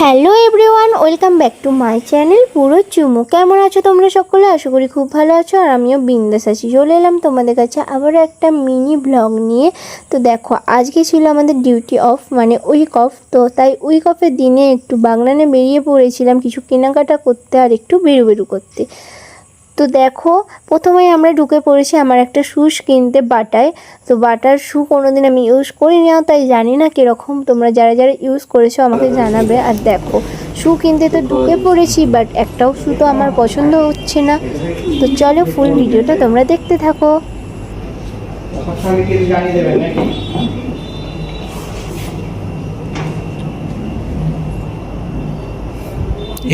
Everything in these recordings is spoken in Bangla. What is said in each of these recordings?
Hello everyone, welcome back to my channel পুরো চুমু। কেমন আছো তোমরা সকলে? আশা করি খুব ভালো আছো, আর আমিও বিন্দাস আছি। চলে এলাম তোমাদের কাছে আবারও একটা মিনি ব্লগ নিয়ে। তো দেখো, আজকে ছিল আমাদের ডিউটি অফ, মানে উইক অফ। তো তাই উইক অফের দিনে একটু বাগনানে বেরিয়ে পড়েছিলাম কিছু কেনাকাটা করতে আর একটু বেরু করতে। তো দেখো, প্রথমেই আমরা ঢুকে পড়েছি আমার একটা শ্যুজ কিনতে বাটায়। তো বাটার শ্যু কোনোদিন আমি ইউজ করিনি, তাই জানি না কীরকম। তোমরা যারা যারা ইউজ করেছো আমাকে জানাবে। আর দেখো, শ্যু কিনতে তো ঢুকে পড়েছি, বাট একটাও শ্যু তো আমার পছন্দ হচ্ছে না। তো চলো ফুল ভিডিওটা তোমরা দেখতে থাকো।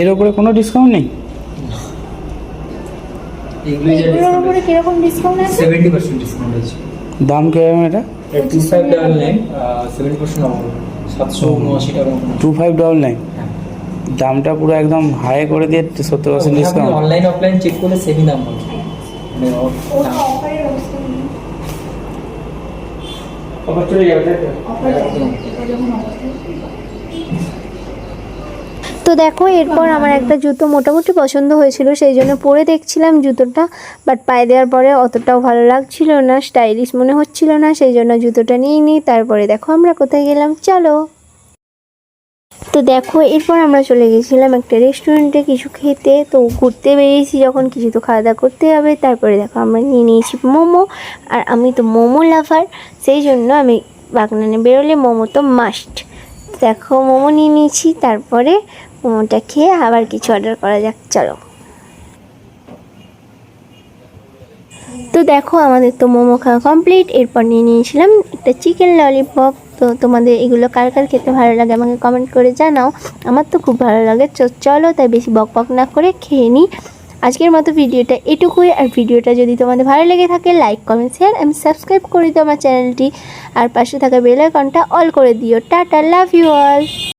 এর উপরে কোনো ডিসকাউন্ট নেই? এগুলোর উপরে কিরকম ডিসকাউন্ট আছে? 70% ডিসকাউন্ট আছে। দাম কিরকম এটা? 2599 7% অফ 779 টাকা। 2599 দামটা পুরো একদম হাই করে দিয়ে 70% ডিসকাউন্ট। অনলাইন অফলাইন চেক করলে সেমই দাম পাবে। মানে অফার চলে যাবে। তো দেখো, এরপর আমার একটা জুতো মোটামুটি পছন্দ হয়েছিল, সেই জন্য পরে দেখছিলাম জুতোটা। বাট পায়ে দেওয়ার পরে অতটাও ভালো লাগছিল না, স্টাইলিশ মনে হচ্ছিল না, সেই জন্য জুতোটা নিয়ে নিই। তারপরে দেখো আমরা কোথায় গেলাম, চলো। তো দেখো, এরপর আমরা চলে গেছিলাম একটা রেস্টুরেন্টে কিছু খেতে। তো ঘুরতে বেরিয়েছি যখন, কিছু তো খাওয়া দাওয়া করতে হবে। তারপরে দেখো আমরা নিয়ে নিয়েছি মোমো, আর আমি তো মোমো লাভার, সেই জন্য আমি বাগনানে বেরোলে মোমো তো মাস্ট। দেখো মোমো নিয়ে নিয়েছি, তারপরে মোমোটা খেয়ে আবার কিছু অর্ডার করা যাক, চলো। তো দেখো, আমাদের তো মোমো খাওয়া কমপ্লিট। এরপর নিয়ে নিয়েছিলাম একটা চিকেন ললিপপ। তো তোমাদের এগুলো কার কার খেতে ভালো লাগে আমাকে কমেন্ট করে জানাও। আমার তো খুব ভালো লাগে। চলো, তাই বেশি বক না করে খেয়ে নিই। আজকের মতো ভিডিওটা এটুকুই। আর ভিডিওটা যদি তোমাদের ভালো লেগে থাকে, লাইক কমেন্ট শেয়ার এবং সাবস্ক্রাইব করে দিও আমার চ্যানেলটি। আর পাশে থাকা বেল আইকনটা অল করে দিও। Tata, love you all.